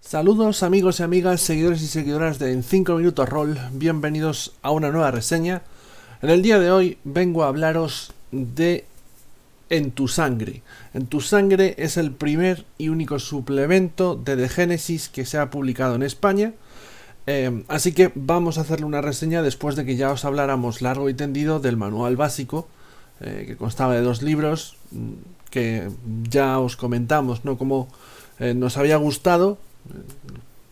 Saludos amigos y amigas, seguidores y seguidoras de En 5 Minutos Roll, bienvenidos a una nueva reseña. En el día de hoy vengo a hablaros de En tu Sangre. En tu Sangre es el primer y único suplemento de The Genesis que se ha publicado en España. Así que vamos a hacerle una reseña después de que ya os habláramos largo y tendido del manual básico, que constaba de 2 libros, que ya os comentamos, ¿no? Como nos había gustado.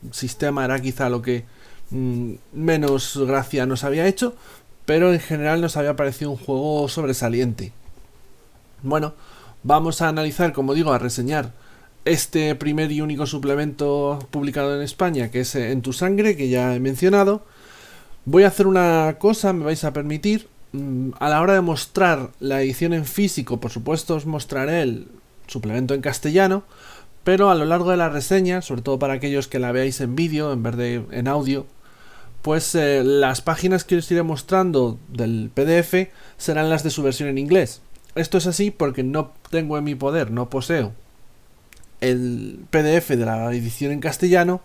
El sistema era quizá lo que menos gracia nos había hecho, pero en general nos había parecido un juego sobresaliente. Bueno, vamos a analizar, como digo, a reseñar este primer y único suplemento publicado en España, que es En tu Sangre, que ya he mencionado. Voy a hacer una cosa, me vais a permitir. A la hora de mostrar la edición en físico, por supuesto os mostraré el suplemento en castellano, pero a lo largo de la reseña, sobre todo para aquellos que la veáis en vídeo en vez de en audio, pues las páginas que os iré mostrando del PDF serán las de su versión en inglés. Esto es así porque no tengo en mi poder, no poseo el PDF de la edición en castellano,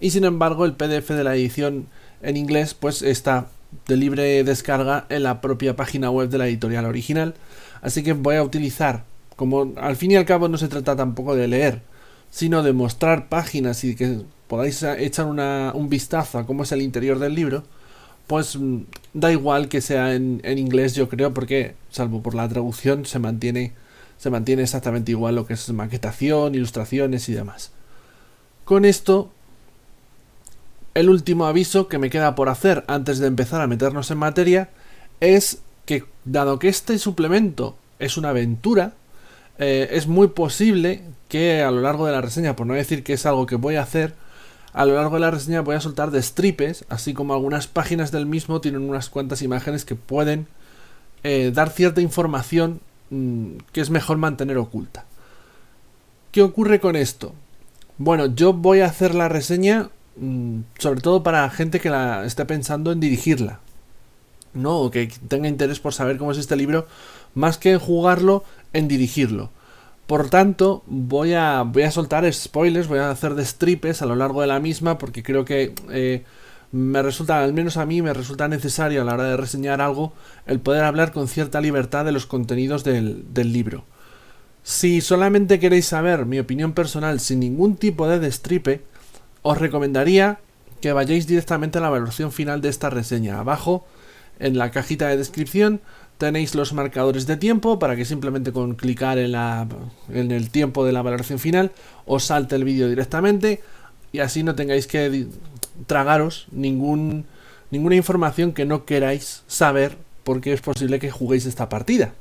y sin embargo el PDF de la edición en inglés pues está de libre descarga en la propia página web de la editorial original. Así que voy a utilizar, como al fin y al cabo no se trata tampoco de leer, sino de mostrar páginas y que podáis echar un vistazo a cómo es el interior del libro, pues da igual que sea en inglés, yo creo, porque salvo por la traducción se mantiene exactamente igual lo que es maquetación, ilustraciones y demás. Con esto, el último aviso que me queda por hacer antes de empezar a meternos en materia es que, dado que este suplemento es una aventura, es muy posible que a lo largo de la reseña, por no decir que es algo que voy a hacer, a lo largo de la reseña voy a soltar destripes, así como algunas páginas del mismo tienen unas cuantas imágenes que pueden dar cierta información que es mejor mantener oculta. ¿Qué ocurre con esto? Bueno, yo voy a hacer la reseña sobre todo para gente que la esté pensando en dirigirla, ¿no? O que tenga interés por saber cómo es este libro, más que en jugarlo, en dirigirlo. Por tanto, voy a soltar spoilers, voy a hacer destripes a lo largo de la misma, porque creo que me resulta, al menos a mí, me resulta necesario a la hora de reseñar algo, el poder hablar con cierta libertad de los contenidos del libro. Si solamente queréis saber mi opinión personal sin ningún tipo de destripe, os recomendaría que vayáis directamente a la valoración final de esta reseña. Abajo, en la cajita de descripción, tenéis los marcadores de tiempo para que simplemente con clicar en el tiempo de la valoración final os salte el vídeo directamente y así no tengáis que tragaros ninguna información que no queráis saber, porque es posible que juguéis esta partida.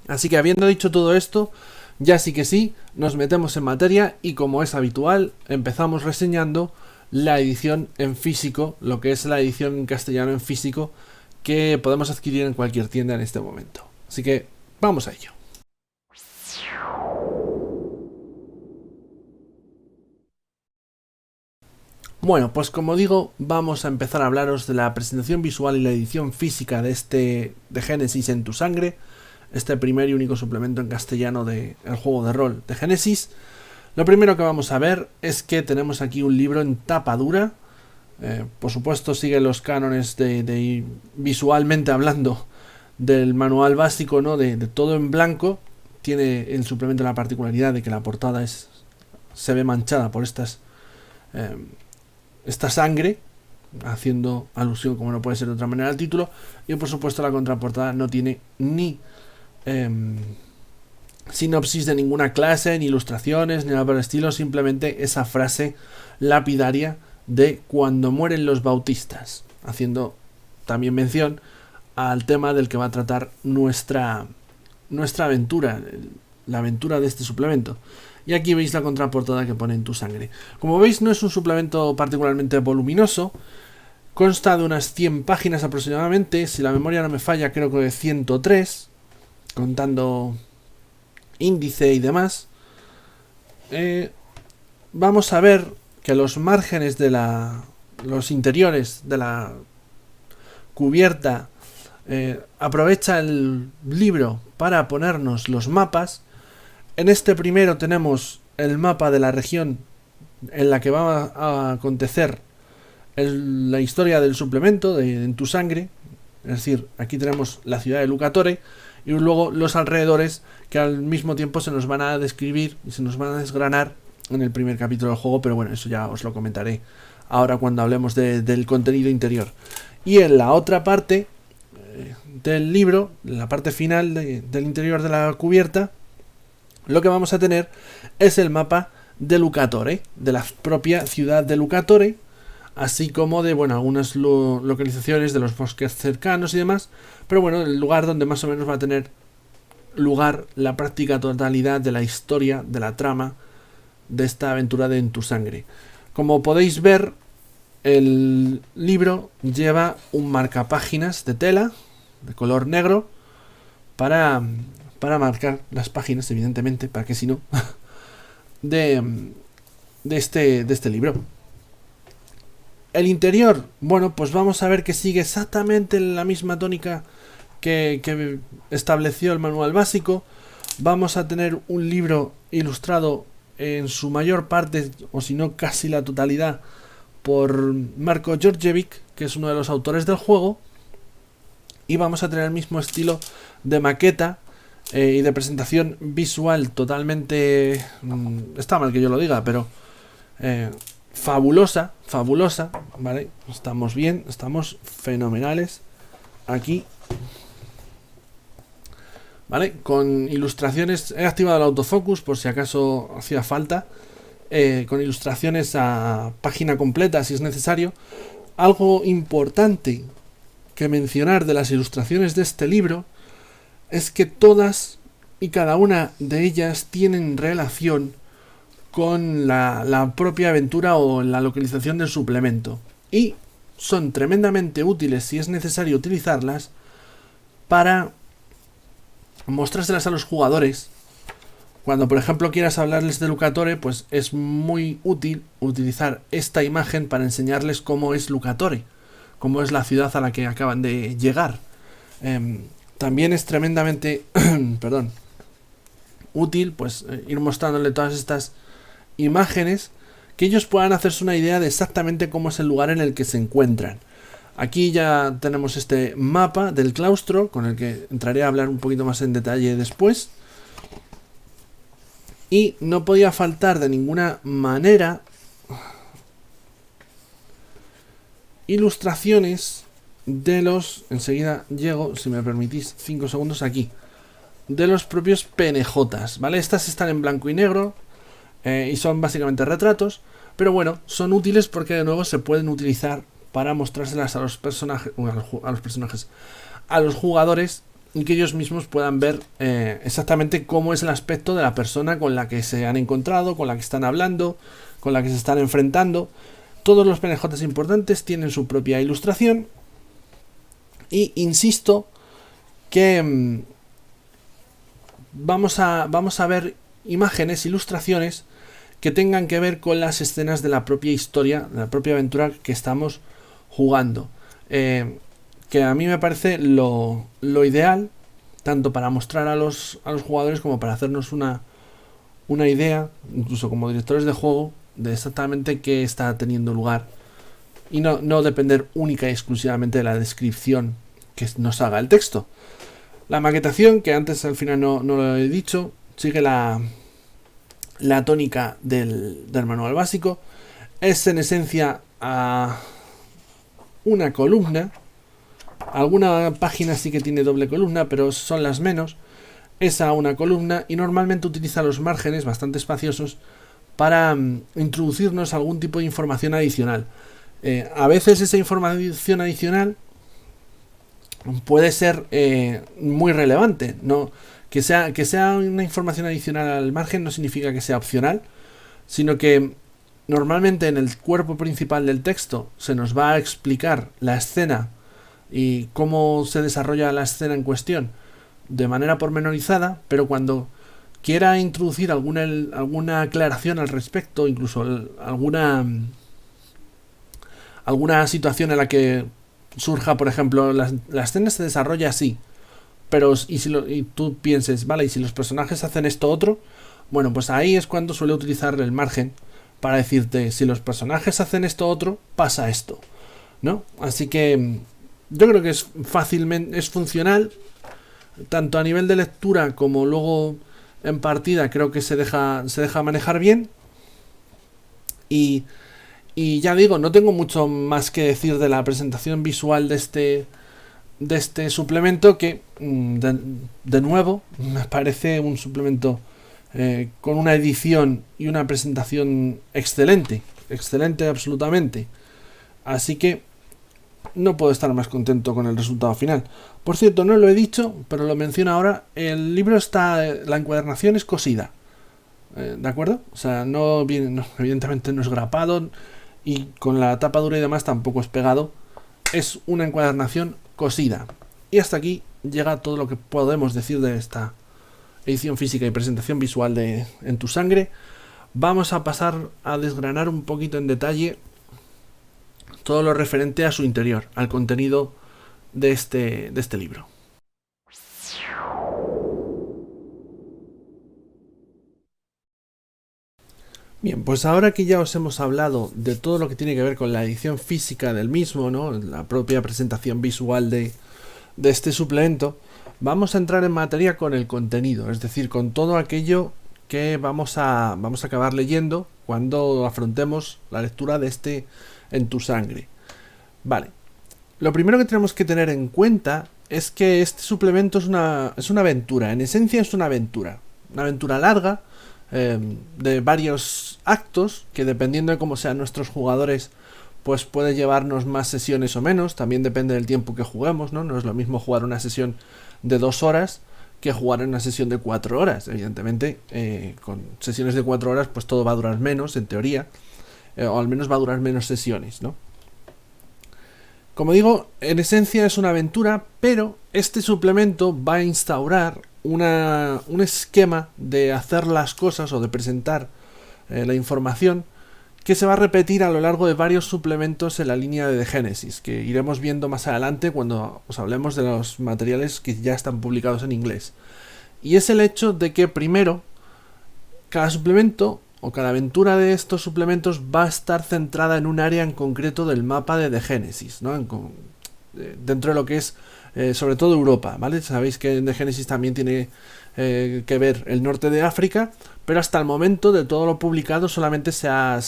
Así que, habiendo dicho todo esto, ya sí que sí, nos metemos en materia y, como es habitual, empezamos reseñando la edición en físico, lo que es la edición en castellano en físico, que podemos adquirir en cualquier tienda en este momento. Así que vamos a ello. Bueno, pues como digo, vamos a empezar a hablaros de la presentación visual y la edición física de Genesis En tu Sangre, este primer y único suplemento en castellano del juego de rol de Genesis. Lo primero que vamos a ver es que tenemos aquí un libro en tapa dura. Por supuesto sigue los cánones de visualmente hablando del manual básico, ¿no? De todo en blanco. Tiene el suplemento la particularidad de que la portada se ve manchada por esta sangre, haciendo alusión, como no puede ser de otra manera, al título. Y por supuesto la contraportada no tiene ni sinopsis de ninguna clase, ni ilustraciones, ni nada por el estilo, simplemente esa frase lapidaria de cuando mueren los bautistas, haciendo también mención al tema del que va a tratar nuestra aventura, la aventura de este suplemento. Y aquí veis la contraportada que pone En tu Sangre. Como veis, no es un suplemento particularmente voluminoso, consta de unas 100 páginas aproximadamente, si la memoria no me falla creo que de 103, contando índice y demás. Vamos a ver que los márgenes de los interiores de la cubierta aprovecha el libro para ponernos los mapas. En este primero tenemos el mapa de la región en la que va a acontecer la historia del suplemento de En tu sangre. Es decir, aquí tenemos la ciudad de Lucatore y luego los alrededores que al mismo tiempo se nos van a describir y se nos van a desgranar en el primer capítulo del juego, pero bueno, eso ya os lo comentaré ahora cuando hablemos del contenido interior. Y en la otra parte del libro, en la parte final del interior de la cubierta, lo que vamos a tener es el mapa de Lucatore, de la propia ciudad de Lucatore, así como de, bueno, algunas localizaciones de los bosques cercanos y demás, pero bueno, el lugar donde más o menos va a tener lugar la práctica totalidad de la historia, de la trama de esta aventura de En tu sangre. Como podéis ver, el libro lleva un marcapáginas de tela de color negro para marcar las páginas, evidentemente, para que si no, de este libro. El interior, bueno, pues vamos a ver que sigue exactamente la misma tónica que estableció el manual básico. Vamos a tener un libro ilustrado en su mayor parte, o si no casi la totalidad, por Marko Djordjevic, que es uno de los autores del juego. Y vamos a tener el mismo estilo de maqueta y de presentación visual totalmente... está mal que yo lo diga, pero... fabulosa, ¿vale? Estamos bien, estamos fenomenales aquí, ¿vale? Con ilustraciones, he activado el autofocus por si acaso hacía falta, con ilustraciones a página completa si es necesario. Algo importante que mencionar de las ilustraciones de este libro es que todas y cada una de ellas tienen relación con la propia aventura o la localización del suplemento, y son tremendamente útiles si es necesario utilizarlas para mostrárselas a los jugadores. Cuando por ejemplo quieras hablarles de Lucatore, pues es muy útil utilizar esta imagen para enseñarles cómo es Lucatore, cómo es la ciudad a la que acaban de llegar. También es tremendamente útil pues ir mostrándole todas estas imágenes, que ellos puedan hacerse una idea de exactamente cómo es el lugar en el que se encuentran. Aquí ya tenemos este mapa del claustro, con el que entraré a hablar un poquito más en detalle después. Y no podía faltar de ninguna manera ilustraciones de los... Enseguida llego, si me permitís 5 segundos aquí. De los propios PNJs, ¿vale? Estas están en blanco y negro y son básicamente retratos, pero bueno, son útiles porque de nuevo se pueden utilizar para mostrárselas a los personajes, a los jugadores, y que ellos mismos puedan ver exactamente cómo es el aspecto de la persona con la que se han encontrado, con la que están hablando, con la que se están enfrentando. Todos los PNJs importantes tienen su propia ilustración, y insisto que vamos a ver imágenes, ilustraciones que tengan que ver con las escenas de la propia historia, de la propia aventura que estamos jugando, que a mí me parece lo ideal, tanto para mostrar a los jugadores como para hacernos una idea, incluso como directores de juego, de exactamente qué está teniendo lugar, y no depender única y exclusivamente de la descripción que nos haga el texto. La maquetación, que antes al final no lo he dicho, sigue la tónica del manual básico. Es en esencia a una columna. Alguna página sí que tiene doble columna, pero son las menos. Es a una columna y normalmente utiliza los márgenes bastante espaciosos para introducirnos algún tipo de información adicional. A veces esa información adicional puede ser muy relevante. Que sea una información adicional al margen no significa que sea opcional, sino que normalmente en el cuerpo principal del texto se nos va a explicar la escena y cómo se desarrolla la escena en cuestión de manera pormenorizada, pero cuando quiera introducir alguna aclaración al respecto, incluso alguna situación en la que surja, por ejemplo, la escena se desarrolla así, pero y tú pienses, vale, y si los personajes hacen esto otro, bueno, pues ahí es cuando suele utilizar el margen para decirte, si los personajes hacen esto otro, pasa esto, ¿no? Así que yo creo que es funcional, tanto a nivel de lectura como luego en partida. Creo que se deja manejar bien. Y ya digo, no tengo mucho más que decir de la presentación visual de este suplemento, que de nuevo me parece un suplemento con una edición y una presentación excelente absolutamente. Así que no puedo estar más contento con el resultado final. Por cierto, no lo he dicho, pero lo menciono ahora. El libro la encuadernación es cosida, ¿de acuerdo? O sea, no viene, evidentemente no es grapado, y con la tapa dura y demás tampoco es pegado. Es una encuadernación cosida. Y hasta aquí llega todo lo que podemos decir de esta edición física y presentación visual de En tu sangre. Vamos a pasar a desgranar un poquito en detalle todo lo referente a su interior, al contenido de este libro. Bien, pues ahora que ya os hemos hablado de todo lo que tiene que ver con la edición física del mismo, ¿no?, la propia presentación visual de este suplemento, vamos a entrar en materia con el contenido, es decir, con todo aquello que vamos a acabar leyendo cuando afrontemos la lectura de este En tu sangre. Vale, lo primero que tenemos que tener en cuenta es que este suplemento es una aventura. En esencia es una aventura larga, de varios actos, que dependiendo de cómo sean nuestros jugadores, pues puede llevarnos más sesiones o menos. También depende del tiempo que juguemos, ¿no? No es lo mismo jugar una sesión de 2 horas que jugar en una sesión de 4 horas. Evidentemente, con sesiones de 4 horas, pues todo va a durar menos, en teoría, o al menos va a durar menos sesiones, ¿no? Como digo, en esencia es una aventura, pero este suplemento va a instaurar un esquema de hacer las cosas o de presentar la información que se va a repetir a lo largo de varios suplementos en la línea de The Genesis, que iremos viendo más adelante cuando os hablemos de los materiales que ya están publicados en inglés. Y es el hecho de que primero, cada suplemento o cada aventura de estos suplementos va a estar centrada en un área en concreto del mapa de The Genesis, ¿no? Dentro de lo que es sobre todo Europa, ¿vale? Sabéis que en The Genesis también tiene que ver el norte de África, pero hasta el momento de todo lo publicado solamente se ha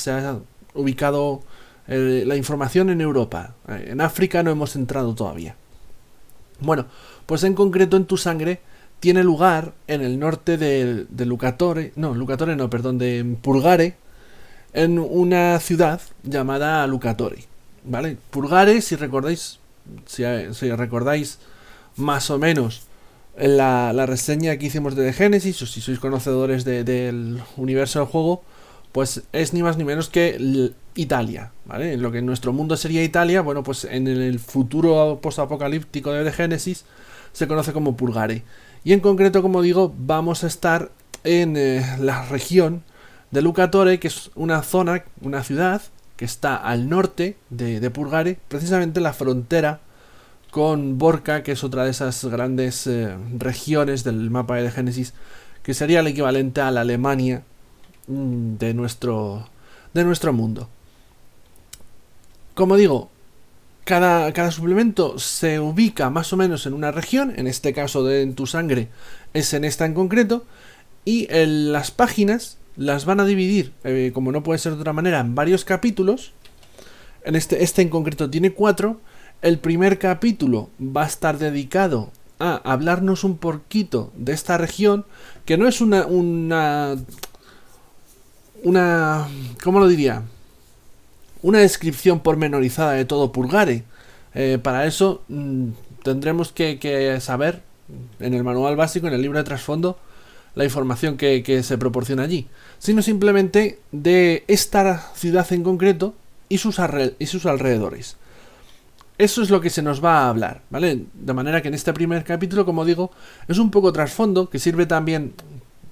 ubicado la información en Europa. En África no hemos entrado todavía. Bueno, pues en concreto En tu sangre tiene lugar en el norte de de Purgare, en una ciudad llamada Lucatore, ¿vale? Purgare, si recordáis más o menos la reseña que hicimos de The Genesis, o si sois conocedores del universo del juego, pues es ni más ni menos que Italia, ¿vale? En lo que en nuestro mundo sería Italia, bueno, pues en el futuro postapocalíptico de The Genesis se conoce como Purgare. Y en concreto, como digo, vamos a estar en la región de Lucatore, que es una zona, una ciudad que está al norte de Purgare, precisamente en la frontera con Borca, que es otra de esas grandes regiones del mapa de Génesis, que sería el equivalente a la Alemania de nuestro mundo. Como digo, cada suplemento se ubica más o menos en una región. En este caso de En tu sangre es en esta en concreto, y las páginas las van a dividir, como no puede ser de otra manera, en varios capítulos. En este en concreto tiene 4. El primer capítulo va a estar dedicado a hablarnos un poquito de esta región, que no es una ¿cómo lo diría? Una descripción pormenorizada de todo Purgare. Para eso tendremos que saber en el manual básico, en el libro de trasfondo, la información que se proporciona allí, sino simplemente de esta ciudad en concreto y sus alrededores. Eso es lo que se nos va a hablar, ¿vale? De manera que en este primer capítulo, como digo, es un poco trasfondo, que sirve también,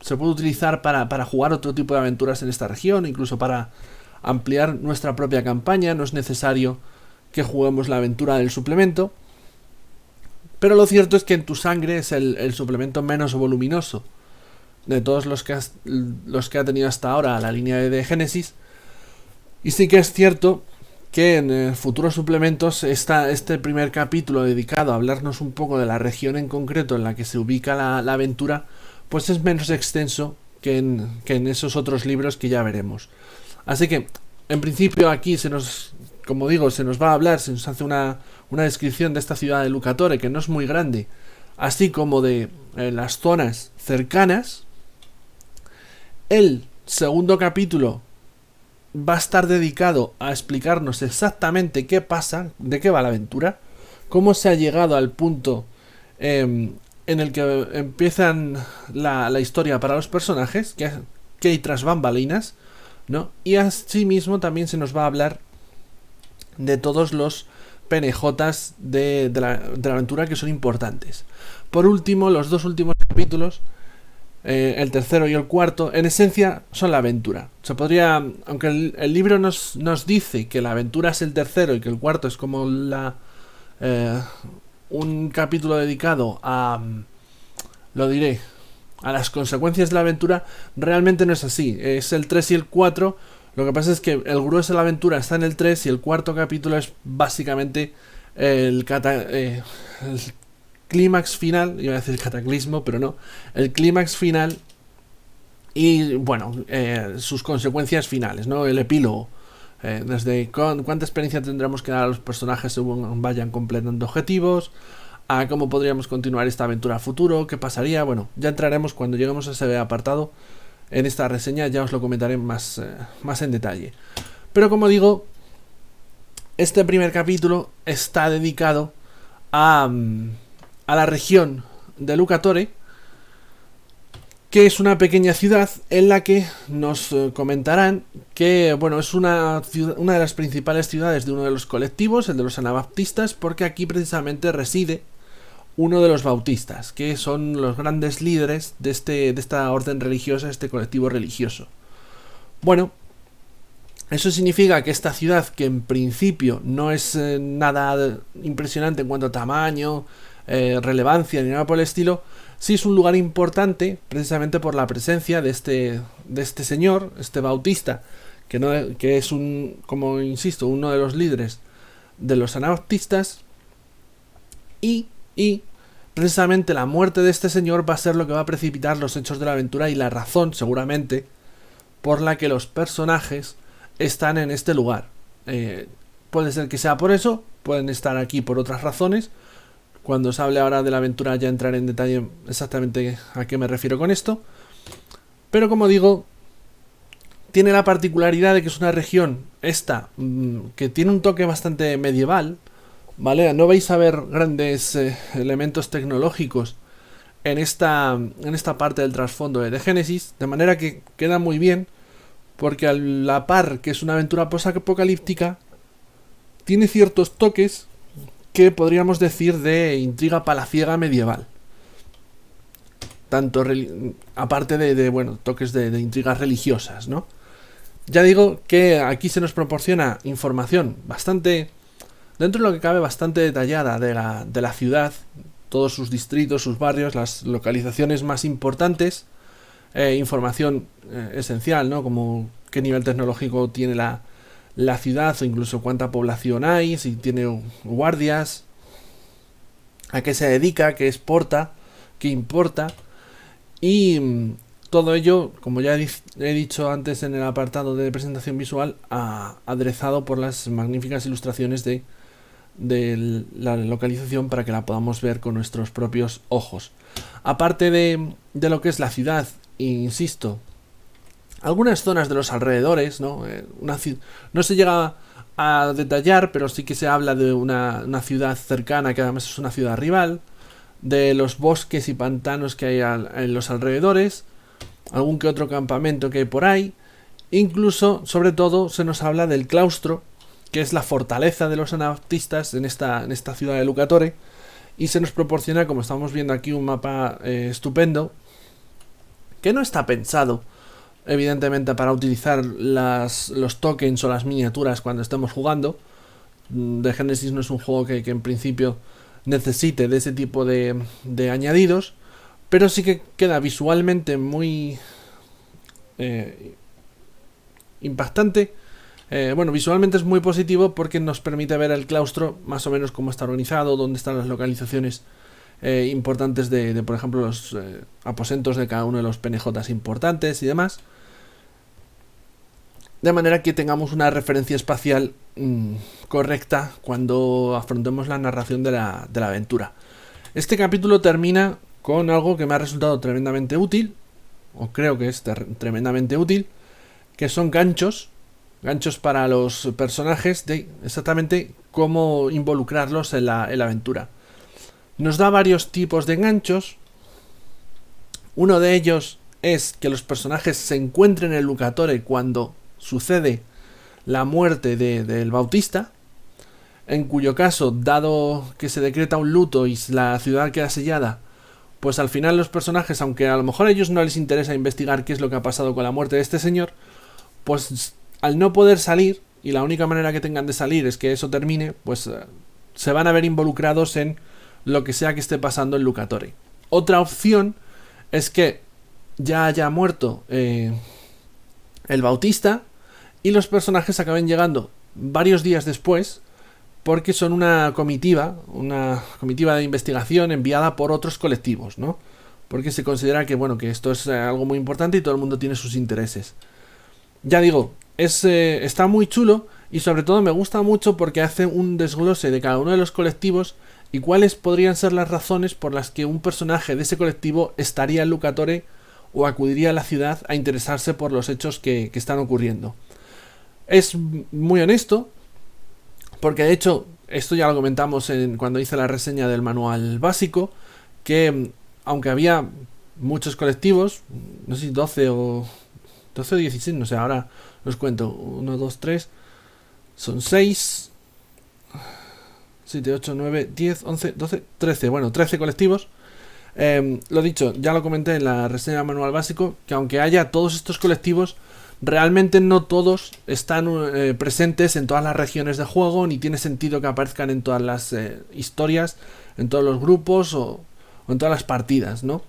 se puede utilizar para jugar otro tipo de aventuras en esta región, incluso para ampliar nuestra propia campaña. No es necesario que juguemos la aventura del suplemento, pero lo cierto es que En tu sangre es el suplemento menos voluminoso de todos los que ha tenido hasta ahora la línea de Génesis, Y sí que es cierto que en futuros suplementos está este primer capítulo dedicado a hablarnos un poco de la región en concreto en la que se ubica la aventura, pues es menos extenso que en esos otros libros que ya veremos. Así que, en principio aquí como digo, se nos va a hablar, se nos hace una descripción de esta ciudad de Lucatore, que no es muy grande, así como de las zonas cercanas. El segundo capítulo va a estar dedicado a explicarnos exactamente qué pasa, de qué va la aventura, cómo se ha llegado al punto en el que empiezan la historia para los personajes, que hay tras bambalinas, ¿no? Y asimismo también se nos va a hablar de todos los PNJs de la aventura que son importantes. Por último, los dos últimos capítulos, el tercero y el cuarto, en esencia son la aventura. Se podría, aunque el libro nos dice que la aventura es el tercero y que el cuarto es como un capítulo dedicado a, lo diré, a las consecuencias de la aventura, realmente no es así. Es el 3 y el 4. Lo que pasa es que el grueso de la aventura está en el 3 y el cuarto capítulo es básicamente el clímax final, iba a decir cataclismo, pero no, el clímax final y, bueno, sus consecuencias finales, ¿no? El epílogo. Desde cuánta experiencia tendremos que dar a los personajes según vayan completando objetivos, a cómo podríamos continuar esta aventura a futuro, qué pasaría. Bueno, ya entraremos cuando lleguemos a ese apartado. En esta reseña ya os lo comentaré más en detalle. Pero como digo, este primer capítulo está dedicado a la región de Lucatore, que es una pequeña ciudad en la que nos comentarán que, bueno, es una de las principales ciudades de uno de los colectivos, el de los anabaptistas, porque aquí precisamente reside uno de los bautistas, que son los grandes líderes de esta orden religiosa, este colectivo religioso. Bueno, eso significa que esta ciudad, que en principio no es nada impresionante en cuanto a tamaño, relevancia ni nada por el estilo, sí es un lugar importante precisamente por la presencia de este señor, este bautista, que es como insisto, uno de los líderes de los anabaptistas, y precisamente la muerte de este señor va a ser lo que va a precipitar los hechos de la aventura y la razón, seguramente, por la que los personajes están en este lugar. Puede ser que sea por eso, pueden estar aquí por otras razones. Cuando os hable ahora de la aventura ya entraré en detalle exactamente a qué me refiero con esto. Pero como digo, tiene la particularidad de que es una región que tiene un toque bastante medieval, ¿vale? No vais a ver grandes elementos tecnológicos en esta parte del trasfondo de Génesis, de manera que queda muy bien, porque a la par que es una aventura post-apocalíptica, tiene ciertos toques que podríamos decir de intriga palaciega medieval. Tanto aparte de toques de intrigas religiosas, ¿no? Ya digo que aquí se nos proporciona información bastante, dentro de lo que cabe, bastante detallada de la ciudad, todos sus distritos, sus barrios, las localizaciones más importantes, información esencial, ¿no? Como qué nivel tecnológico tiene la ciudad, o incluso cuánta población hay, si tiene guardias, a qué se dedica, qué exporta, qué importa, y todo ello, como ya he dicho antes en el apartado de presentación visual, aderezado por las magníficas ilustraciones de la localización para que la podamos ver con nuestros propios ojos. Aparte de lo que es la ciudad, insisto, algunas zonas de los alrededores, ¿no? No se llega a detallar, pero sí que se habla de una ciudad cercana, que además es una ciudad rival, de los bosques y pantanos que hay en los alrededores, algún que otro campamento que hay por ahí. Incluso, sobre todo, se nos habla del claustro, que es la fortaleza de los anabaptistas en esta ciudad de Lucatore, y se nos proporciona, como estamos viendo aquí, un mapa estupendo, que no está pensado evidentemente para utilizar los tokens o las miniaturas cuando estemos jugando. The Genesis no es un juego que en principio necesite de ese tipo de añadidos, pero sí que queda visualmente muy impactante Bueno, visualmente es muy positivo porque nos permite ver el claustro más o menos cómo está organizado, dónde están las localizaciones importantes de, por ejemplo, los aposentos de cada uno de los PNJs importantes y demás. De manera que tengamos una referencia espacial correcta cuando afrontemos la narración de la aventura. Este capítulo termina con algo que me ha resultado tremendamente útil, o creo que es tremendamente útil, que son ganchos para los personajes de exactamente cómo involucrarlos en la aventura. Nos da varios tipos de ganchos. Uno de ellos es que los personajes se encuentren en el Lucatore cuando sucede la muerte del Bautista, en cuyo caso, dado que se decreta un luto y la ciudad queda sellada, pues al final los personajes, aunque a lo mejor a ellos no les interesa investigar qué es lo que ha pasado con la muerte de este señor, pues al no poder salir, y la única manera que tengan de salir es que eso termine, pues se van a ver involucrados en lo que sea que esté pasando en Lucatore. Otra opción es que ya haya muerto el Bautista y los personajes acaben llegando varios días después, porque son una comitiva de investigación enviada por otros colectivos, ¿no? Porque se considera que, bueno, que esto es algo muy importante y todo el mundo tiene sus intereses. Ya digo, está muy chulo y sobre todo me gusta mucho porque hace un desglose de cada uno de los colectivos y cuáles podrían ser las razones por las que un personaje de ese colectivo estaría en Lucatore o acudiría a la ciudad a interesarse por los hechos que están ocurriendo. Es muy honesto, porque de hecho, esto ya lo comentamos cuando hice la reseña del manual básico, que aunque había muchos colectivos, no sé si 12 o 16, no sé, ahora los cuento, 1, 2, 3, son 6, 7, 8, 9, 10, 11, 12, 13, bueno, 13 colectivos. Lo dicho, ya lo comenté en la reseña del manual básico, que aunque haya todos estos colectivos, realmente no todos están presentes en todas las regiones de juego, ni tiene sentido que aparezcan en todas las historias, en todos los grupos o en todas las partidas, ¿no?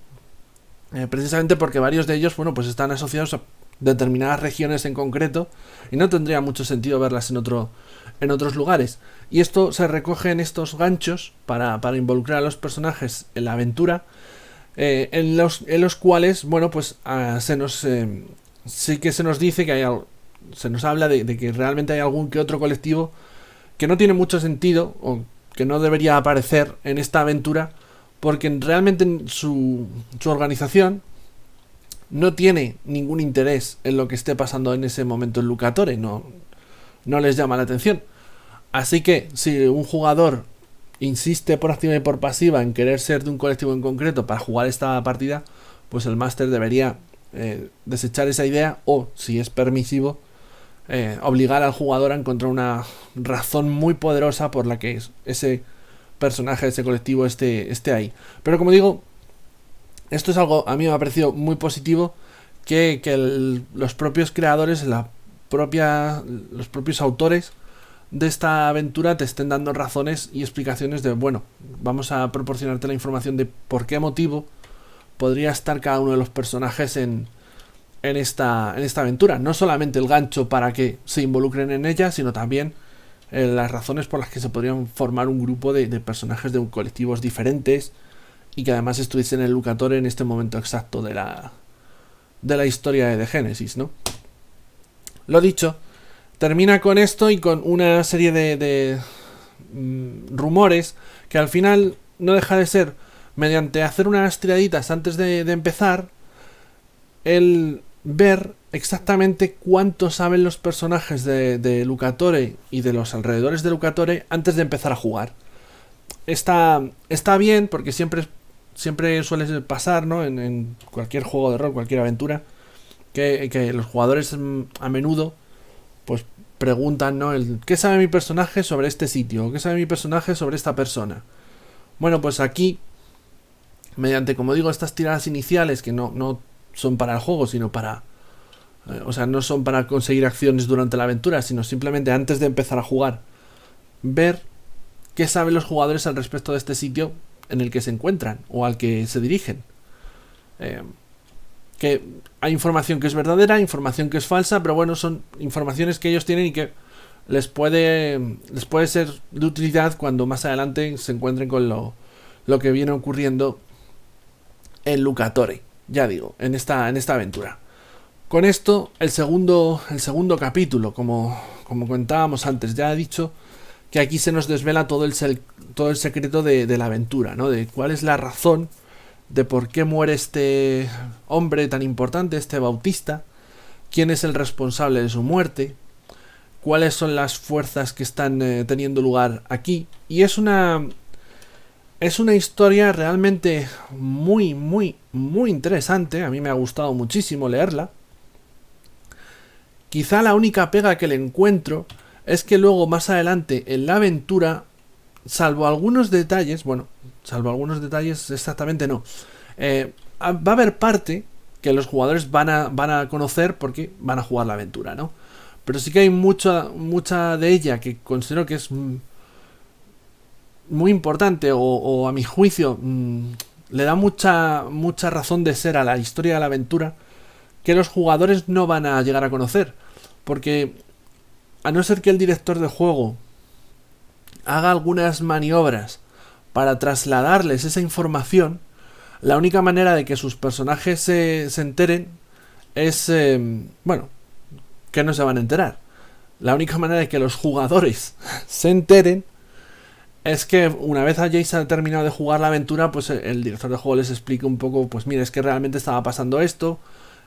Precisamente porque varios de ellos, bueno, pues están asociados a determinadas regiones en concreto y no tendría mucho sentido verlas en otros lugares. Y esto se recoge en estos ganchos para involucrar a los personajes en la aventura, en los cuales, bueno, pues sí que se nos dice que se nos habla de que realmente hay algún que otro colectivo que no tiene mucho sentido o que no debería aparecer en esta aventura, porque realmente su organización no tiene ningún interés en lo que esté pasando en ese momento en Lucatore, no les llama la atención. Así que si un jugador insiste por activa y por pasiva en querer ser de un colectivo en concreto para jugar esta partida, pues el máster debería desechar esa idea o, si es permisivo, obligar al jugador a encontrar una razón muy poderosa por la que ese personaje de ese colectivo esté ahí. Pero como digo, esto es algo, a mí me ha parecido muy positivo, que los propios creadores, los propios autores de esta aventura te estén dando razones y explicaciones de, bueno, vamos a proporcionarte la información de por qué motivo podría estar cada uno de los personajes en esta aventura. No solamente el gancho para que se involucren en ella, sino también las razones por las que se podrían formar un grupo de personajes de colectivos diferentes y que además estuviesen en el Lucatore en este momento exacto de la historia de Génesis, ¿no? Lo dicho, termina con esto y con una serie de rumores que al final no deja de ser, mediante hacer unas tiraditas antes de empezar, el ver exactamente cuánto saben los personajes de Lucatore y de los alrededores de Lucatore antes de empezar a jugar. Está bien, porque siempre suele pasar, ¿no? En cualquier juego de rol, cualquier aventura, que los jugadores a menudo pues preguntan, ¿no? ¿Qué sabe mi personaje sobre este sitio? ¿Qué sabe mi personaje sobre esta persona? Bueno, pues aquí, mediante, como digo, estas tiradas iniciales que no son para el juego, sino para... o sea, no son para conseguir acciones durante la aventura, sino simplemente antes de empezar a jugar, ver qué saben los jugadores al respecto de este sitio en el que se encuentran o al que se dirigen. que hay información que es verdadera, información que es falsa, pero bueno, son informaciones que ellos tienen y que les puede ser de utilidad cuando más adelante se encuentren con lo que viene ocurriendo en Lucatore, ya digo, en esta aventura. Con esto, el segundo capítulo, como comentábamos antes, ya he dicho que aquí se nos desvela todo el secreto de la aventura, ¿no? De cuál es la razón de por qué muere este hombre tan importante, este Bautista, quién es el responsable de su muerte, cuáles son las fuerzas que están teniendo lugar aquí. Y es una historia realmente muy, muy, muy interesante. A mí me ha gustado muchísimo leerla. Quizá la única pega que le encuentro es que luego más adelante en la aventura, salvo algunos detalles exactamente no, va a haber parte que los jugadores van a conocer porque van a jugar la aventura, ¿no? Pero sí que hay mucha de ella que considero que es muy importante o a mi juicio le da mucha razón de ser a la historia de la aventura que los jugadores no van a llegar a conocer, porque a no ser que el director de juego haga algunas maniobras para trasladarles esa información, la única manera de que sus personajes se enteren es, que no se van a enterar. La única manera de que los jugadores se enteren es que una vez hayáis terminado de jugar la aventura, pues el director de juego les explique un poco, pues mira, es que realmente estaba pasando esto.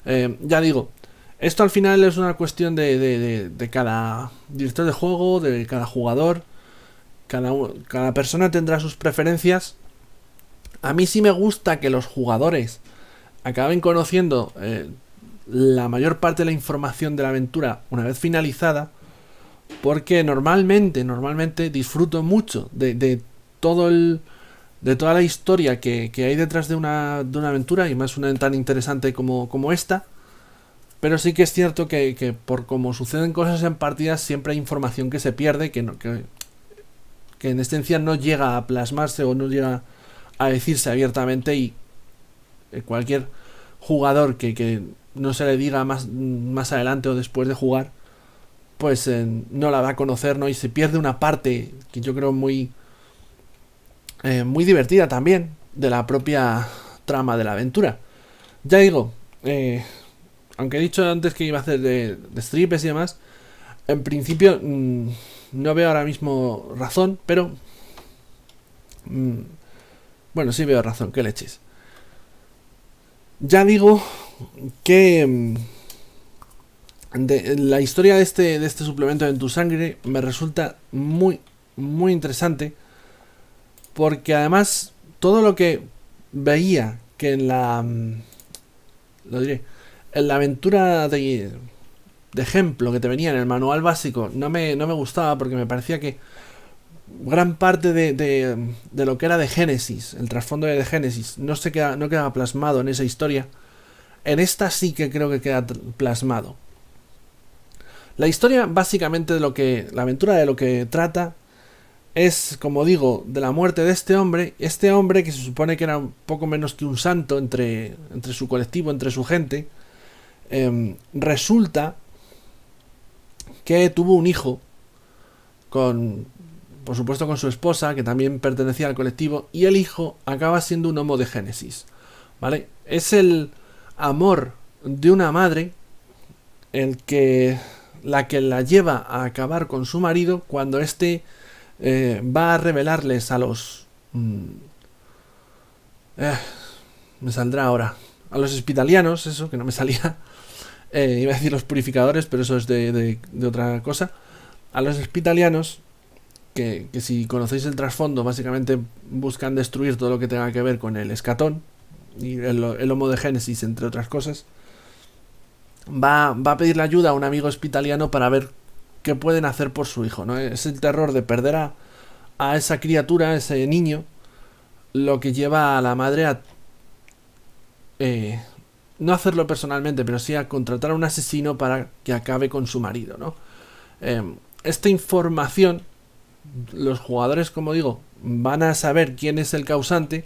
Ya digo, esto al final es una cuestión de cada director de juego, de cada jugador. Cada persona tendrá sus preferencias. A mí sí me gusta que los jugadores acaben conociendo la mayor parte de la información de la aventura una vez finalizada, porque normalmente disfruto mucho de toda la historia que hay detrás de una aventura, y más una tan interesante como esta. Pero sí que es cierto que por como suceden cosas en partidas, siempre hay información que se pierde, que en esencia no llega a plasmarse o no llega a decirse abiertamente, y cualquier jugador que no se le diga más adelante o después de jugar, pues no la va a conocer, ¿no? Y se pierde una parte que yo creo muy divertida también de la propia trama de la aventura. Ya digo, aunque he dicho antes que iba a hacer de strippers y demás, en principio no veo ahora mismo razón, pero bueno, sí veo razón, que leches. Ya digo que la historia de este suplemento de En tu Sangre me resulta muy, muy interesante, porque además todo lo que veía que en la aventura de ejemplo que te venía en el manual básico no me gustaba, porque me parecía que gran parte de lo que era de Génesis, el trasfondo de Génesis, no quedaba plasmado en esa historia. En esta sí que creo que queda plasmado. La historia básicamente la aventura de lo que trata es, como digo, de la muerte de este hombre que se supone que era un poco menos que un santo entre su colectivo, entre su gente. Resulta que tuvo un hijo por supuesto con su esposa, que también pertenecía al colectivo, y el hijo acaba siendo un homo de Génesis, ¿vale? Es el amor de una madre la que la lleva a acabar con su marido cuando éste va a revelarles a los me saldrá ahora, a los hospitalianos, eso que no me salía, iba a decir los purificadores, pero eso es de otra cosa. A los hospitalianos, que si conocéis el trasfondo, básicamente buscan destruir todo lo que tenga que ver con el escatón y el homo de Génesis, entre otras cosas. Va a pedirle ayuda a un amigo hospitaliano para ver qué pueden hacer por su hijo, ¿no? Es el terror de perder a esa criatura, a ese niño, lo que lleva a la madre a no hacerlo personalmente, pero sí a contratar a un asesino para que acabe con su marido, ¿no? Esta información, los jugadores, como digo, van a saber quién es el causante,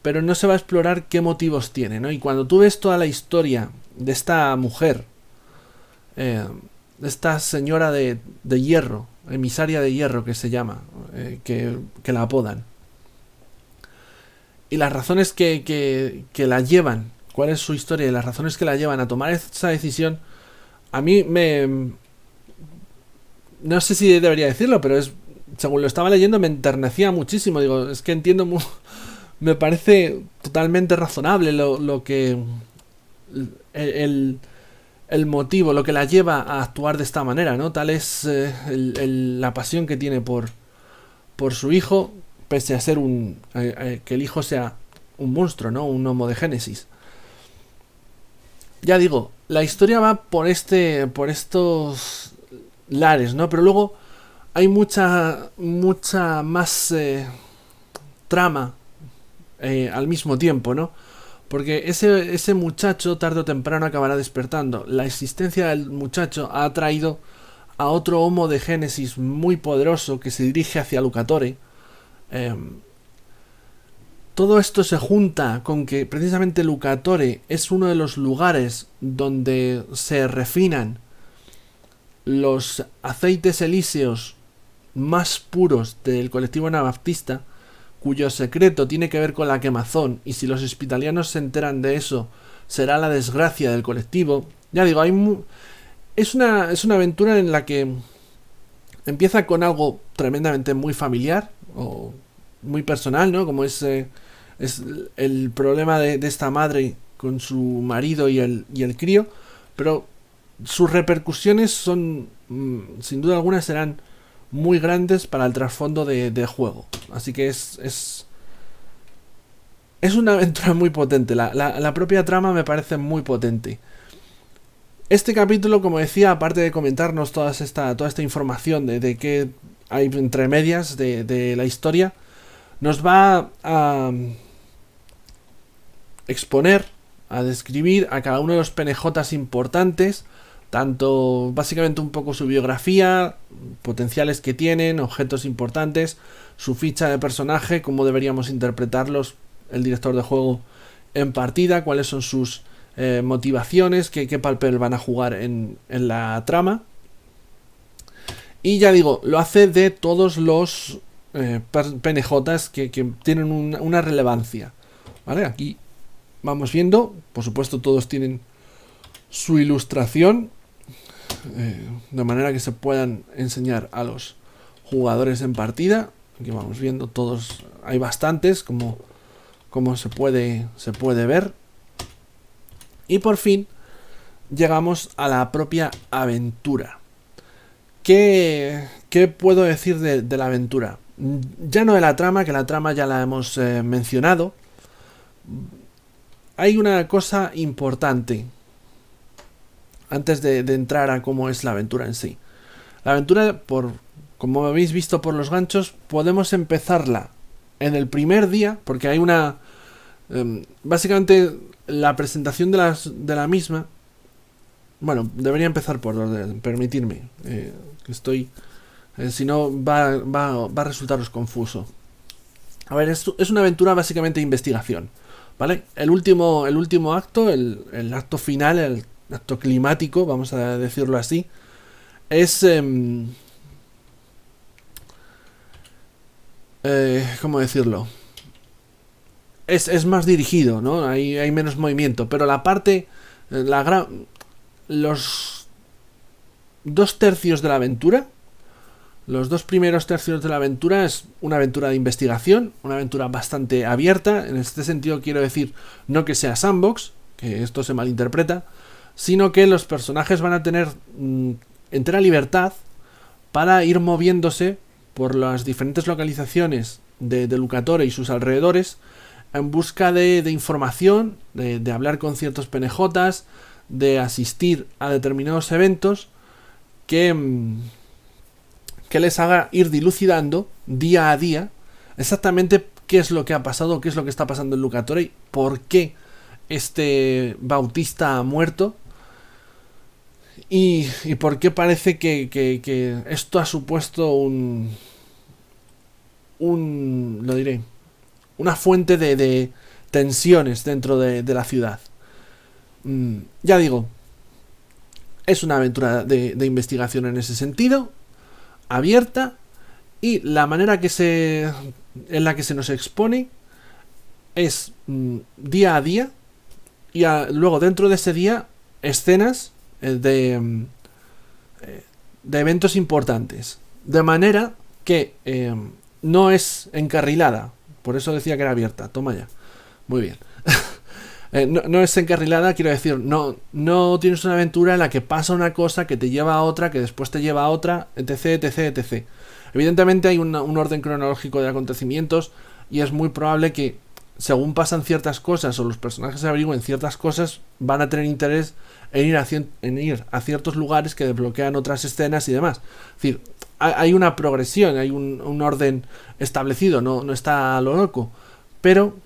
pero no se va a explorar qué motivos tiene, ¿no? Y cuando tú ves toda la historia de esta mujer, de esta señora de hierro, emisaria de hierro que se llama, que la apodan, y las razones que la llevan, cuál es su historia y las razones que la llevan a tomar esa decisión, a mí no sé si debería decirlo, pero según lo estaba leyendo me enternecía muchísimo. Digo, es que entiendo me parece totalmente razonable lo que el motivo, lo que la lleva a actuar de esta manera, ¿no? Tal es la pasión que tiene por su hijo, pese a ser que el hijo sea un monstruo, ¿no? Un homo de Génesis. Ya digo, la historia va por estos lares, ¿no? Pero luego hay mucha más trama al mismo tiempo, ¿no? Porque ese muchacho tarde o temprano acabará despertando. La existencia del muchacho ha atraído a otro homo de Génesis muy poderoso que se dirige hacia Lucatore. Todo esto se junta con que precisamente Lucatore es uno de los lugares donde se refinan los aceites elíseos más puros del colectivo anabaptista, cuyo secreto tiene que ver con la quemazón, y si los hospitalianos se enteran de eso, será la desgracia del colectivo. Ya digo, es una aventura en la que empieza con algo tremendamente muy familiar o muy personal, ¿no? Como es el problema de esta madre con su marido y el crío, pero sus repercusiones son, sin duda alguna, serán muy grandes para el trasfondo de juego. Así que es una aventura muy potente. La propia trama me parece muy potente. Este capítulo, como decía, aparte de comentarnos toda esta información de qué hay entre medias de la historia, nos va a exponer, a describir a cada uno de los PNJs importantes, tanto básicamente un poco su biografía, potenciales que tienen, objetos importantes, su ficha de personaje, cómo deberíamos interpretarlos el director de juego en partida, cuáles son sus motivaciones, qué papel van a jugar en la trama. Y ya digo, lo hace de todos los PNJs que tienen una relevancia, ¿vale? Aquí vamos viendo, por supuesto todos tienen su ilustración, de manera que se puedan enseñar a los jugadores en partida. Aquí vamos viendo todos, hay bastantes, como se puede ver. Y por fin llegamos a la propia aventura. ¿Qué puedo decir de la aventura? Ya no de la trama, que la trama ya la hemos mencionado. Hay una cosa importante antes de entrar a cómo es la aventura en sí. La aventura, como habéis visto por los ganchos, podemos empezarla en el primer día, porque hay una... básicamente la presentación de la misma... Bueno, debería empezar por orden, permitidme. Estoy... si no, va a resultaros confuso. A ver, es una aventura básicamente de investigación, ¿vale? El último acto, el acto final, el acto climático, vamos a decirlo así, es... ¿cómo decirlo? Es más dirigido, ¿no? Hay menos movimiento, pero la parte... los 2/3 de la aventura, los 2 primeros tercios de la aventura es una aventura de investigación, una aventura bastante abierta. En este sentido quiero decir no que sea sandbox, que esto se malinterpreta, sino que los personajes van a tener entera libertad para ir moviéndose por las diferentes localizaciones de Lucatore y sus alrededores en busca de información, de hablar con ciertos PNJs, de asistir a determinados eventos que les haga ir dilucidando día a día exactamente qué es lo que ha pasado, qué es lo que está pasando en Lucatore, por qué este Bautista ha muerto y por qué parece que esto ha supuesto una fuente de tensiones dentro de la ciudad. Ya digo, es una aventura de investigación en ese sentido, abierta, y la manera en la que se nos expone es día a día, y luego dentro de ese día escenas de eventos importantes, de manera que no es encarrilada. Por eso decía que era abierta. Toma ya. Muy bien. No es encarrilada, quiero decir, no tienes una aventura en la que pasa una cosa que te lleva a otra, que después te lleva a otra, etc, etc, etc. Evidentemente hay un orden cronológico de acontecimientos, y es muy probable que según pasan ciertas cosas o los personajes averigüen ciertas cosas, van a tener interés en ir a ciertos lugares que desbloquean otras escenas y demás. Es decir, hay una progresión, hay un orden establecido, no está a lo loco, pero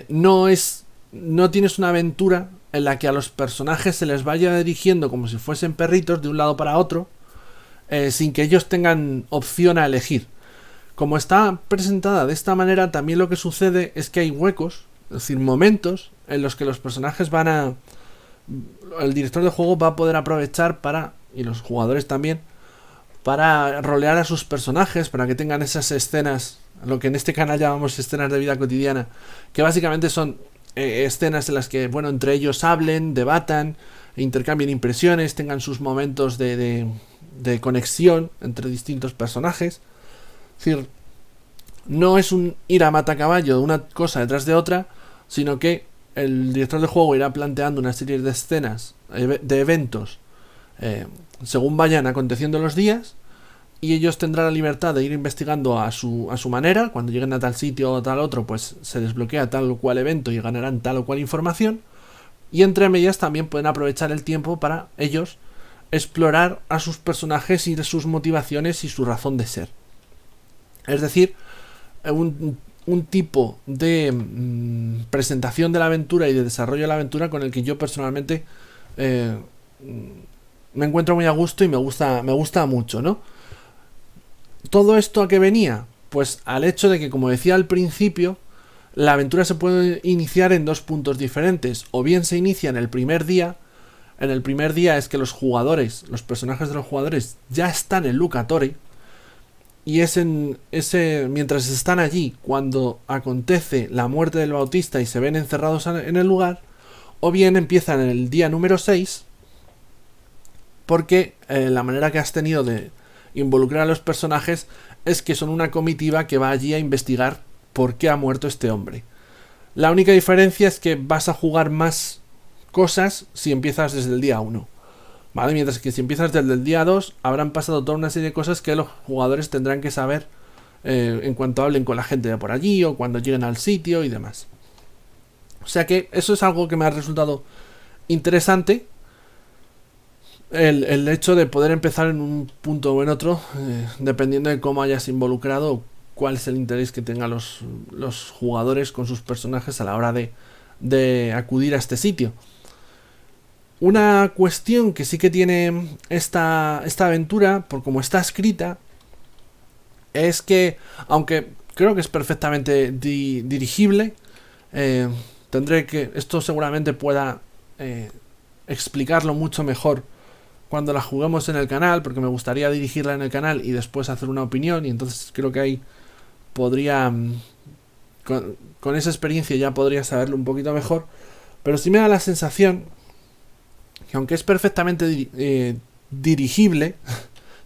no tienes una aventura en la que a los personajes se les vaya dirigiendo como si fuesen perritos de un lado para otro, sin que ellos tengan opción a elegir. Como está presentada de esta manera, también lo que sucede es que hay huecos, es decir, momentos en los que los personajes el director de juego va a poder aprovechar y los jugadores también, para rolear a sus personajes, para que tengan esas escenas, lo que en este canal llamamos escenas de vida cotidiana, que básicamente son escenas en las que, entre ellos hablen, debatan, intercambien impresiones, tengan sus momentos de conexión entre distintos personajes. Es decir, no es un ir a matacaballo de una cosa detrás de otra, sino que el director de juego irá planteando una serie de escenas, de eventos, según vayan aconteciendo los días, y ellos tendrán la libertad de ir investigando a su manera. Cuando lleguen a tal sitio o tal otro, pues se desbloquea tal o cual evento y ganarán tal o cual información, y entre medias también pueden aprovechar el tiempo para ellos explorar a sus personajes y sus motivaciones y su razón de ser. Es decir, un tipo de presentación de la aventura y de desarrollo de la aventura con el que yo personalmente me encuentro muy a gusto y me gusta mucho, ¿no? ¿Todo esto a qué venía? Pues al hecho de que, como decía al principio, la aventura se puede iniciar en dos puntos diferentes. O bien se inicia en el primer día. En el primer día es que los personajes de los jugadores ya están en Lucatory, y es mientras están allí cuando acontece la muerte del Bautista y se ven encerrados en el lugar. O bien empiezan en el día número 6, porque la manera que has tenido de involucrar a los personajes es que son una comitiva que va allí a investigar por qué ha muerto este hombre. La única diferencia es que vas a jugar más cosas si empiezas desde el día 1, ¿vale? Mientras que si empiezas desde el día 2, habrán pasado toda una serie de cosas que los jugadores tendrán que saber en cuanto hablen con la gente de por allí o cuando lleguen al sitio y demás. O sea que eso es algo que me ha resultado interesante, el hecho de poder empezar en un punto o en otro, dependiendo de cómo hayas involucrado, cuál es el interés que tengan los jugadores con sus personajes a la hora de acudir a este sitio. Una cuestión que sí que tiene esta aventura, por cómo está escrita, es que, aunque creo que es perfectamente dirigible, esto seguramente pueda explicarlo mucho mejor cuando la juguemos en el canal, porque me gustaría dirigirla en el canal y después hacer una opinión, y entonces creo que ahí podría, con esa experiencia ya podría saberlo un poquito mejor. Pero sí me da la sensación que, aunque es perfectamente dirigible,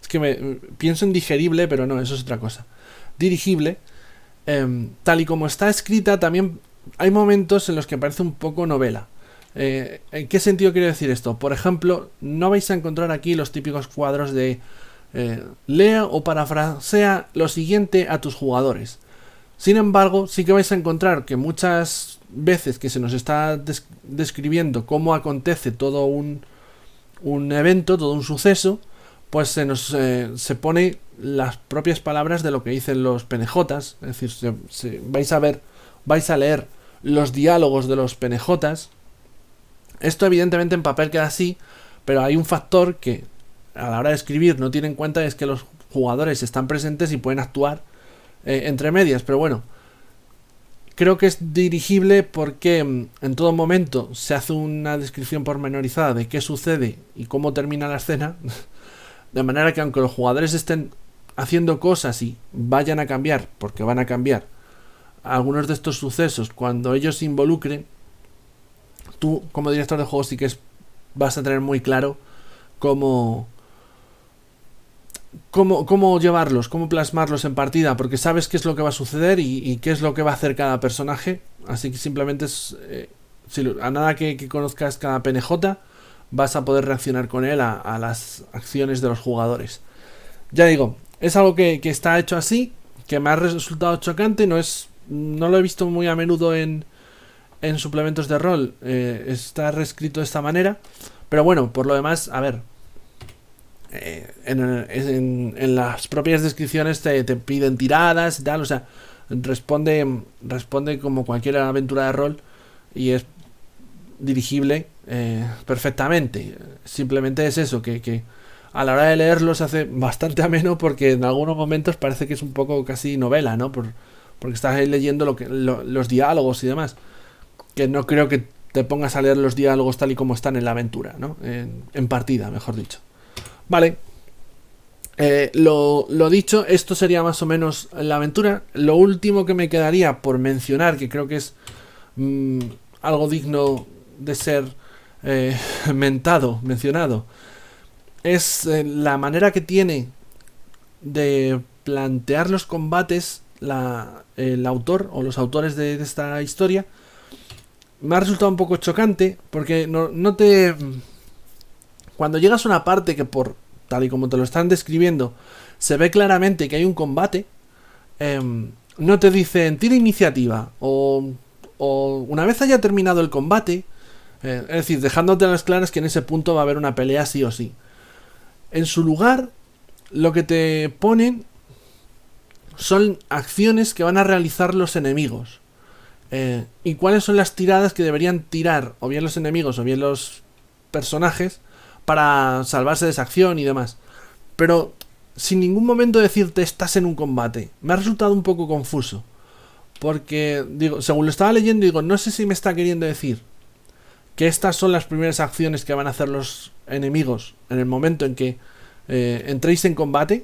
es que pienso en digerible, pero no, eso es otra cosa, dirigible, tal y como está escrita, también hay momentos en los que parece un poco novela. ¿En qué sentido quiero decir esto? Por ejemplo, no vais a encontrar aquí los típicos cuadros de lea o parafrasea lo siguiente a tus jugadores. Sin embargo, sí que vais a encontrar que muchas veces que se nos está describiendo cómo acontece todo un evento, todo un suceso, pues se pone las propias palabras de lo que dicen los penejotas. Es decir, vais a leer los diálogos de los penejotas. Esto evidentemente en papel queda así, pero hay un factor que a la hora de escribir no tiene en cuenta, es que los jugadores están presentes y pueden actuar entre medias. Pero bueno, Creo que es dirigible porque en todo momento se hace una descripción pormenorizada de qué sucede y cómo termina la escena, de manera que aunque los jugadores estén haciendo cosas y vayan a cambiar, porque van a cambiar algunos de estos sucesos, cuando ellos se involucren, tú como director de juego sí que vas a tener muy claro cómo llevarlos, cómo plasmarlos en partida, porque sabes qué es lo que va a suceder y qué es lo que va a hacer cada personaje. Así que simplemente a nada que conozcas cada PNJ, vas a poder reaccionar con él a las acciones de los jugadores. Ya digo, es algo que está hecho así, que me ha resultado chocante, no lo he visto muy a menudo en suplementos de rol, está reescrito de esta manera, pero bueno, por lo demás, a ver, en las propias descripciones te piden tiradas y tal, o sea, responde como cualquier aventura de rol y es dirigible perfectamente. Simplemente es eso, que a la hora de leerlo se hace bastante ameno, porque en algunos momentos parece que es un poco casi novela, ¿no? Porque estás ahí leyendo los diálogos y demás, que no creo que te pongas a leer los diálogos tal y como están en la aventura, ¿no? En partida, mejor dicho. Vale, lo dicho, esto sería más o menos la aventura. Lo último que me quedaría por mencionar, que creo que es algo digno de ser mencionado, es la manera que tiene de plantear los combates el autor o los autores de esta historia. Me ha resultado un poco chocante, porque no te... Cuando llegas a una parte que por tal y como te lo están describiendo se ve claramente que hay un combate, no te dicen tira iniciativa o una vez haya terminado el combate, es decir, dejándote a las claras que en ese punto va a haber una pelea sí o sí. En su lugar, lo que te ponen son acciones que van a realizar los enemigos, y cuáles son las tiradas que deberían tirar o bien los enemigos o bien los personajes para salvarse de esa acción y demás, pero sin ningún momento decirte estás en un combate. Me ha resultado un poco confuso, porque digo, según lo estaba leyendo, digo, no sé si me está queriendo decir que estas son las primeras acciones que van a hacer los enemigos en el momento en que entréis en combate,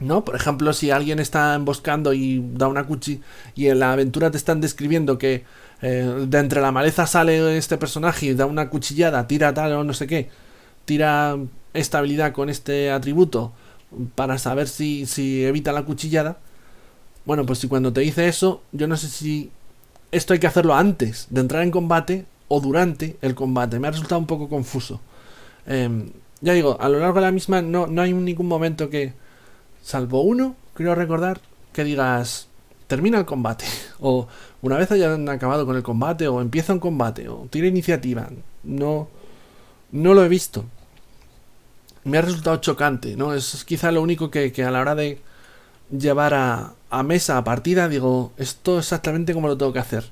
¿no? Por ejemplo, si alguien está emboscando y da una cuchilla, y en la aventura te están describiendo que de entre la maleza sale este personaje y da una cuchillada, tira tal o no sé qué, tira esta habilidad con este atributo para saber si evita la cuchillada. Bueno, pues si cuando te dice eso, yo no sé si esto hay que hacerlo antes de entrar en combate o durante el combate. Me ha resultado un poco confuso. Ya digo, a lo largo de la misma no hay ningún momento que, salvo uno, creo recordar, que digas termina el combate, o una vez hayan acabado con el combate, o empieza un combate, o tira iniciativa. No lo he visto. Me ha resultado chocante, ¿no? Es quizá lo único que a la hora de llevar a mesa, a partida, digo, esto exactamente como lo tengo que hacer.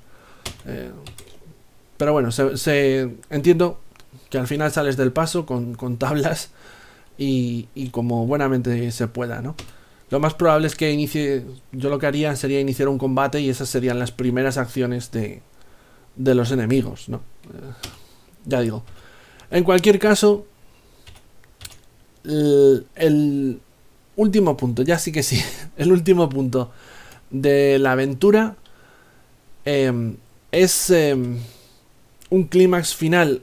Pero bueno, entiendo que al final sales del paso con tablas y como buenamente se pueda, ¿no? Lo más probable es que yo lo que haría sería iniciar un combate y esas serían las primeras acciones de los enemigos, ¿no? Ya digo. En cualquier caso, el último punto, ya sí que sí, el último punto de la aventura es un clímax final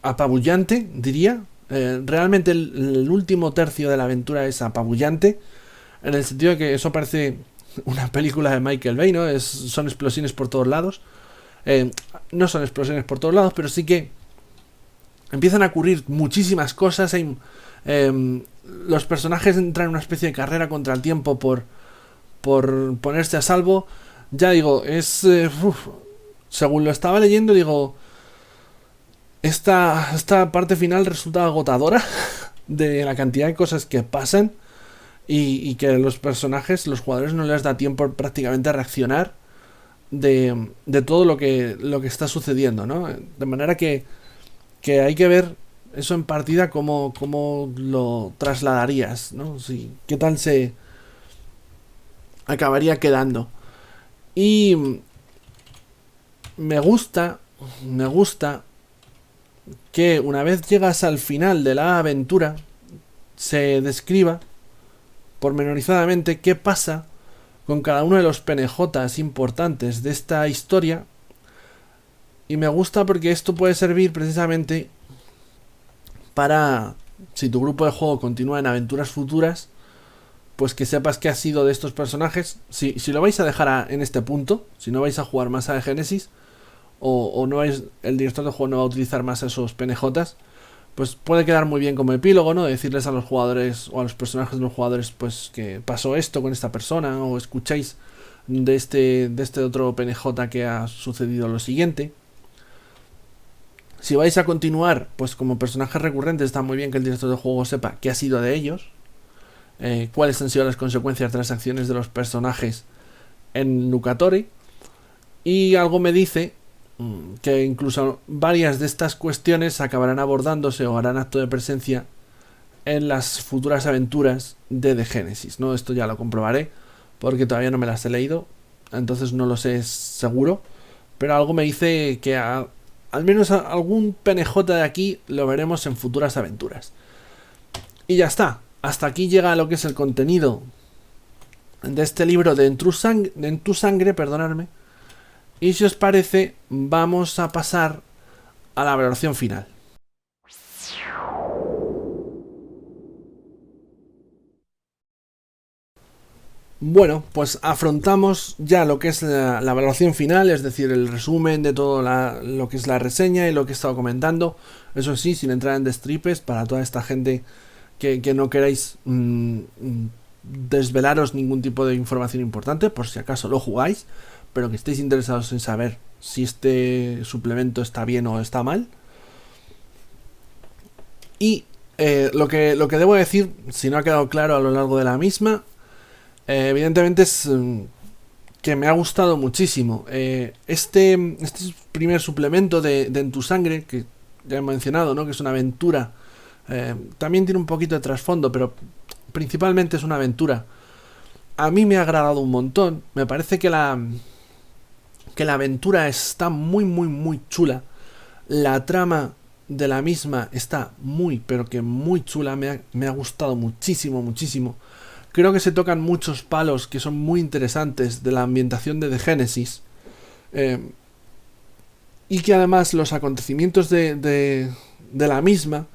apabullante, diría. Realmente el último tercio de la aventura es apabullante, en el sentido de que eso parece una película de Michael Bay, ¿no? Son explosiones por todos lados. No son explosiones por todos lados, pero sí que empiezan a ocurrir muchísimas cosas. Los personajes entran en una especie de carrera contra el tiempo por ponerse a salvo. Ya digo, según lo estaba leyendo, digo, esta parte final resulta agotadora de la cantidad de cosas que pasan y que los personajes, los jugadores, no les da tiempo prácticamente a reaccionar de todo lo que está sucediendo, ¿no? De manera que hay que ver eso en partida, cómo lo trasladarías, ¿no? Sí, qué tal se acabaría quedando. Y me gusta que una vez llegas al final de la aventura se describa pormenorizadamente qué pasa con cada uno de los penejotas importantes de esta historia. Y me gusta porque esto puede servir precisamente para, si tu grupo de juego continúa en aventuras futuras, pues que sepas qué ha sido de estos personajes. Si lo vais a dejar en este punto, si no vais a jugar más a Génesis, o no vais, el director de juego no va a utilizar más esos PNJs, pues puede quedar muy bien como epílogo, ¿no? Decirles a los jugadores o a los personajes de los jugadores, pues que pasó esto con esta persona, o escucháis de este otro PNJ que ha sucedido lo siguiente. Si vais a continuar, pues como personajes recurrentes, está muy bien que el director de juego sepa qué ha sido de ellos, cuáles han sido las consecuencias de las acciones de los personajes en Lucatore. Y algo me dice que incluso varias de estas cuestiones acabarán abordándose o harán acto de presencia en las futuras aventuras de The Genesis, ¿no? Esto ya lo comprobaré porque todavía no me las he leído, entonces no lo sé seguro, pero algo me dice que al menos algún PNJ de aquí lo veremos en futuras aventuras. Y ya está, hasta aquí llega lo que es el contenido de este libro de En tu sangre, perdonadme. Y si os parece, vamos a pasar a la valoración final. Bueno, pues afrontamos ya lo que es la valoración final, es decir, el resumen de todo lo que es la reseña y lo que he estado comentando. Eso sí, sin entrar en destripes, para toda esta gente que no queráis desvelaros ningún tipo de información importante, por si acaso lo jugáis, pero que estéis interesados en saber si este suplemento está bien o está mal. Y lo que debo decir, si no ha quedado claro a lo largo de la misma, evidentemente es que me ha gustado muchísimo. Este primer suplemento de En tu sangre, que ya he mencionado, ¿no? Que es una aventura, también tiene un poquito de trasfondo, pero principalmente es una aventura. A mí me ha agradado un montón. Me parece que la aventura está muy, muy, muy chula. La trama de la misma está muy, pero que muy chula. Me ha gustado muchísimo, muchísimo. Creo que se tocan muchos palos que son muy interesantes de la ambientación de The Genesis. Y que además los acontecimientos de la misma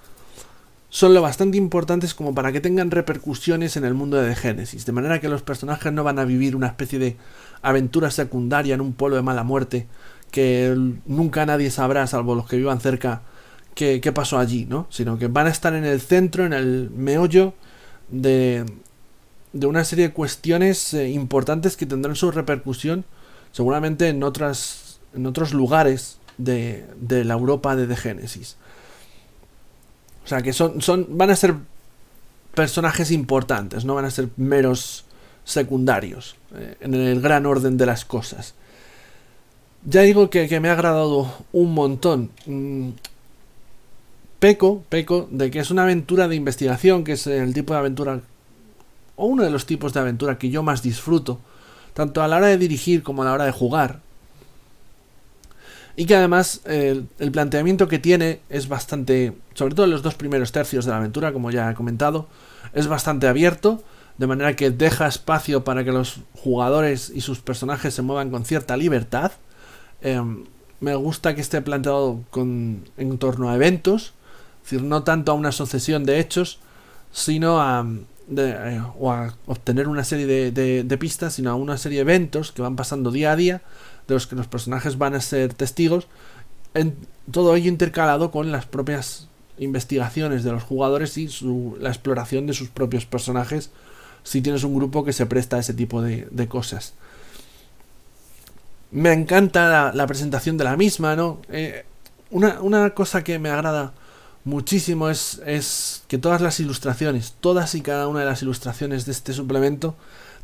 son lo bastante importantes como para que tengan repercusiones en el mundo de The Genesis. De manera que los personajes no van a vivir una especie de aventura secundaria en un pueblo de mala muerte que nunca nadie sabrá, salvo los que vivan cerca, qué pasó allí, ¿no? Sino que van a estar en el centro, en el meollo de una serie de cuestiones importantes que tendrán su repercusión seguramente en otros lugares de la Europa de The Genesis. O sea que van a ser personajes importantes, no van a ser meros secundarios en el gran orden de las cosas. Ya digo que me ha agradado un montón. Peco de que es una aventura de investigación, que es el tipo de aventura, o uno de los tipos de aventura que yo más disfruto, tanto a la hora de dirigir como a la hora de jugar. Y que además el planteamiento que tiene es bastante, sobre todo en los dos primeros tercios de la aventura, como ya he comentado, es bastante abierto, de manera que deja espacio para que los jugadores y sus personajes se muevan con cierta libertad. Me gusta que esté planteado en torno a eventos, es decir, no tanto a una sucesión de hechos, sino a obtener una serie de pistas, sino a una serie de eventos que van pasando día a día, de los que los personajes van a ser testigos, todo ello intercalado con las propias investigaciones de los jugadores y la exploración de sus propios personajes, si tienes un grupo que se presta a ese tipo de cosas. Me encanta la presentación de la misma, ¿no? Una cosa que me agrada muchísimo es que todas las ilustraciones, todas y cada una de las ilustraciones de este suplemento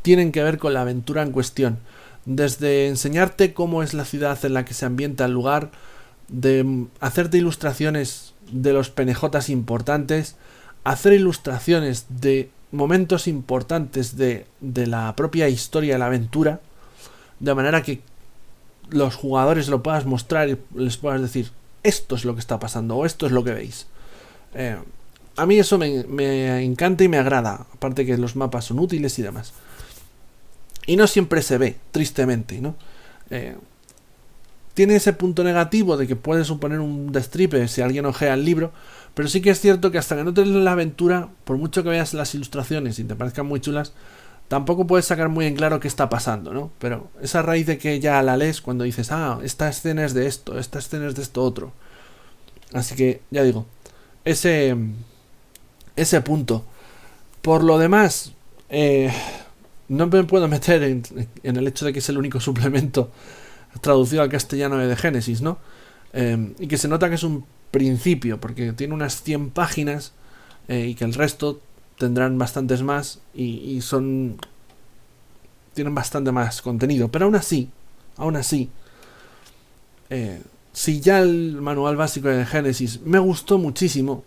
tienen que ver con la aventura en cuestión. Desde enseñarte cómo es la ciudad en la que se ambienta el lugar, de hacerte ilustraciones de los PNJs importantes, hacer ilustraciones de momentos importantes de la propia historia de la aventura, de manera que los jugadores lo puedas mostrar y les puedas decir, esto es lo que está pasando o esto es lo que veis. A mí eso me encanta y me agrada, aparte que los mapas son útiles y demás. Y no siempre se ve, tristemente, ¿no? Tiene ese punto negativo de que puede suponer un destripe si alguien ojea el libro, pero sí que es cierto que hasta que no te lees la aventura, por mucho que veas las ilustraciones y te parezcan muy chulas, tampoco puedes sacar muy en claro qué está pasando, ¿no? Pero esa raíz de que ya la lees cuando dices, esta escena es de esto, esta escena es de esto otro. Así que, ya digo, ese punto. Por lo demás, no me puedo meter en el hecho de que es el único suplemento traducido al castellano de Génesis, ¿no? Y que se nota que es un principio, porque tiene unas 100 páginas y que el resto tendrán bastantes más y tienen bastante más contenido. Pero aún así, si ya el manual básico de Génesis me gustó muchísimo,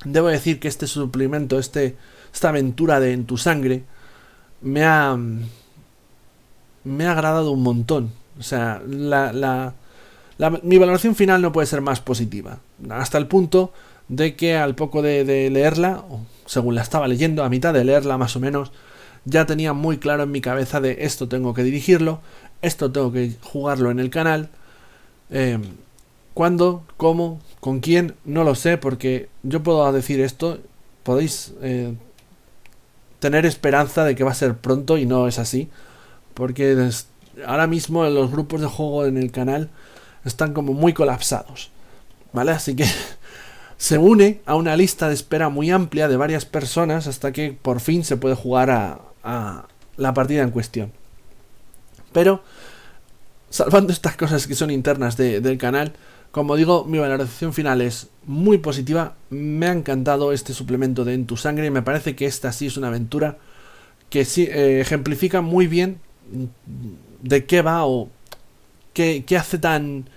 debo decir que este suplemento, esta aventura de En tu sangre, me ha agradado un montón. O sea, mi valoración final no puede ser más positiva. Hasta el punto de que al poco de leerla, o según la estaba leyendo, a mitad de leerla más o menos, ya tenía muy claro en mi cabeza de esto tengo que dirigirlo, esto tengo que jugarlo en el canal. ¿Cuándo? ¿Cómo? ¿Con quién? No lo sé, porque yo puedo decir esto, podéis tener esperanza de que va a ser pronto y no es así, porque ahora mismo los grupos de juego en el canal están como muy colapsados, ¿vale? Así que se une a una lista de espera muy amplia de varias personas hasta que por fin se puede jugar a la partida en cuestión. Pero, salvando estas cosas que son internas del canal, como digo, mi valoración final es muy positiva. Me ha encantado este suplemento de En tu sangre y me parece que esta sí es una aventura que sí ejemplifica muy bien de qué va o qué hace tan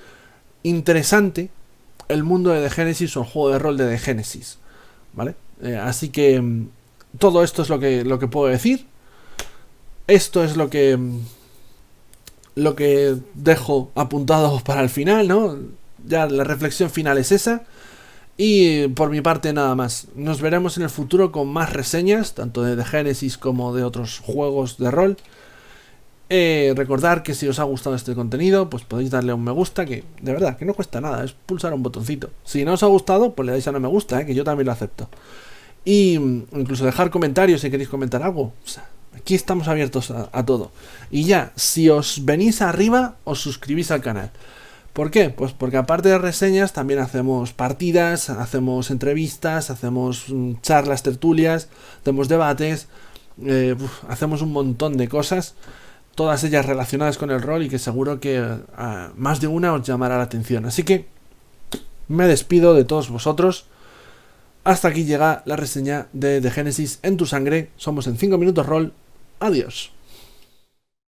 interesante el mundo de The Genesis o el juego de rol de The Genesis, ¿vale? Así que todo esto es lo que puedo decir. Esto es lo que dejo apuntado para el final, ¿no? Ya la reflexión final es esa. Y por mi parte nada más. Nos veremos en el futuro con más reseñas, tanto de The Genesis como de otros juegos de rol. Recordar que si os ha gustado este contenido, pues podéis darle a un me gusta, que de verdad, que no cuesta nada, es pulsar un botoncito. Si no os ha gustado, pues le dais a no me gusta, que yo también lo acepto. Y incluso dejar comentarios si queréis comentar algo. O sea, aquí estamos abiertos a todo. Y ya, si os venís arriba, os suscribís al canal. ¿Por qué? Pues porque aparte de reseñas, también hacemos partidas, hacemos entrevistas, hacemos charlas, tertulias, hacemos debates, hacemos un montón de cosas, todas ellas relacionadas con el rol y que seguro que a más de una os llamará la atención. Así que me despido de todos vosotros. Hasta aquí llega la reseña de The Genesis En tu sangre. Somos en 5 minutos rol. Adiós.